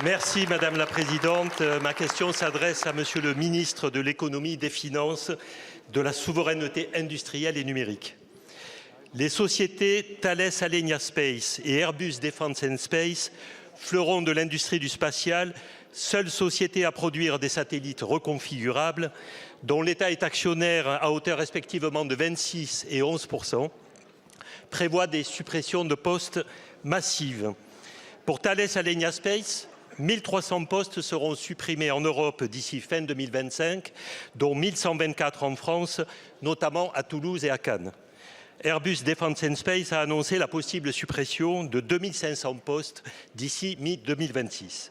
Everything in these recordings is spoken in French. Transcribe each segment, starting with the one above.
Merci Madame la Présidente. Ma question s'adresse à Monsieur le Ministre de l'Économie, des Finances, de la Souveraineté industrielle et numérique. Les sociétés Thales Alenia Space et Airbus Defence and Space, fleurons de l'industrie du spatial, seules sociétés à produire des satellites reconfigurables, dont l'État est actionnaire à hauteur respectivement de 26 et 11%, prévoient des suppressions de postes massives. Pour Thales Alenia Space, 1300 postes seront supprimés en Europe d'ici fin 2025, dont 1124 en France, notamment à Toulouse et à Cannes. Airbus Defence and Space a annoncé la possible suppression de 2500 postes d'ici mi-2026.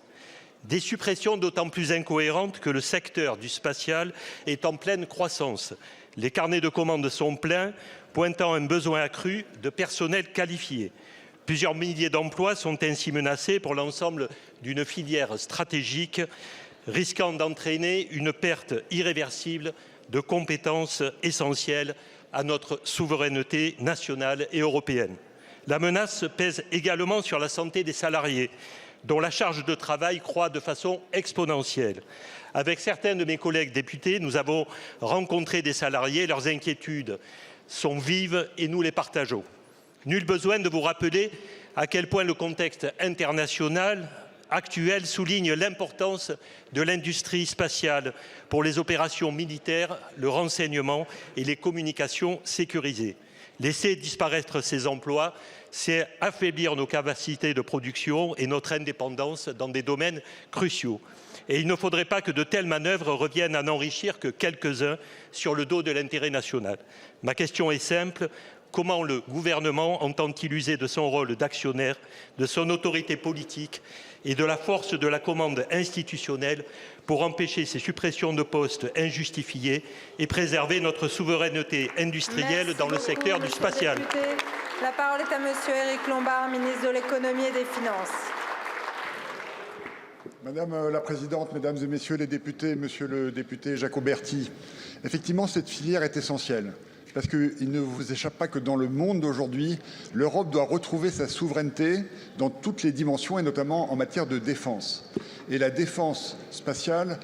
Des suppressions d'autant plus incohérentes que le secteur du spatial est en pleine croissance. Les carnets de commandes sont pleins, pointant un besoin accru de personnel qualifié. Plusieurs milliers d'emplois sont ainsi menacés pour l'ensemble d'une filière stratégique, risquant d'entraîner une perte irréversible de compétences essentielles à notre souveraineté nationale et européenne. La menace pèse également sur la santé des salariés, dont la charge de travail croît de façon exponentielle. Avec certains de mes collègues députés, nous avons rencontré des salariés, leurs inquiétudes sont vives et nous les partageons. Nul besoin de vous rappeler à quel point le contexte international actuel souligne l'importance de l'industrie spatiale pour les opérations militaires, le renseignement et les communications sécurisées. Laisser disparaître ces emplois, c'est affaiblir nos capacités de production et notre indépendance dans des domaines cruciaux. Et il ne faudrait pas que de telles manœuvres reviennent à n'enrichir que quelques-uns sur le dos de l'intérêt national. Ma question est simple. Comment le gouvernement entend-il user de son rôle d'actionnaire, de son autorité politique et de la force de la commande institutionnelle pour empêcher ces suppressions de postes injustifiées et préserver notre souveraineté industrielle dans le secteur du spatial? La parole est à Monsieur Éric Lombard, ministre de l'Économie et des Finances. Madame la Présidente, Mesdames et Messieurs les députés, Monsieur le député Jacoberti, effectivement cette filière est essentielle. Parce qu'il ne vous échappe pas que dans le monde d'aujourd'hui, l'Europe doit retrouver sa souveraineté dans toutes les dimensions et notamment en matière de défense. Et la défense spatiale,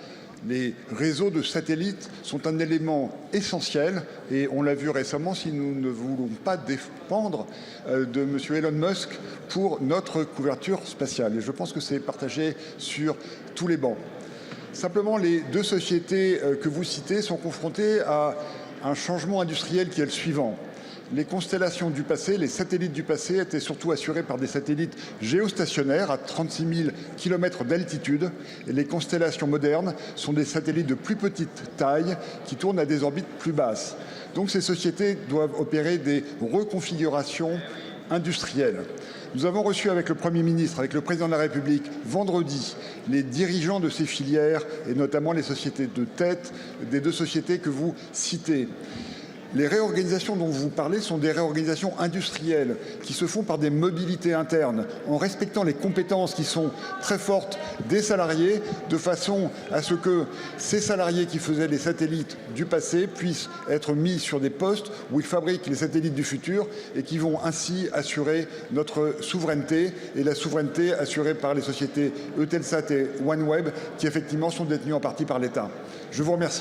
les réseaux de satellites sont un élément essentiel et on l'a vu récemment si nous ne voulons pas dépendre de M. Elon Musk pour notre couverture spatiale. Et je pense que c'est partagé sur tous les bancs. Simplement, les deux sociétés que vous citez sont confrontées à un changement industriel qui est le suivant. Les constellations du passé, les satellites du passé étaient surtout assurés par des satellites géostationnaires à 36 000 km d'altitude. Et les constellations modernes sont des satellites de plus petite taille qui tournent à des orbites plus basses. Donc ces sociétés doivent opérer des reconfigurations industrielles. Nous avons reçu avec le Premier ministre, avec le Président de la République, vendredi, les dirigeants de ces filières et notamment les sociétés de tête des deux sociétés que vous citez. Les réorganisations dont vous parlez sont des réorganisations industrielles qui se font par des mobilités internes en respectant les compétences qui sont très fortes des salariés de façon à ce que ces salariés qui faisaient les satellites du passé puissent être mis sur des postes où ils fabriquent les satellites du futur et qui vont ainsi assurer notre souveraineté et la souveraineté assurée par les sociétés Eutelsat et OneWeb qui effectivement sont détenues en partie par l'État. Je vous remercie.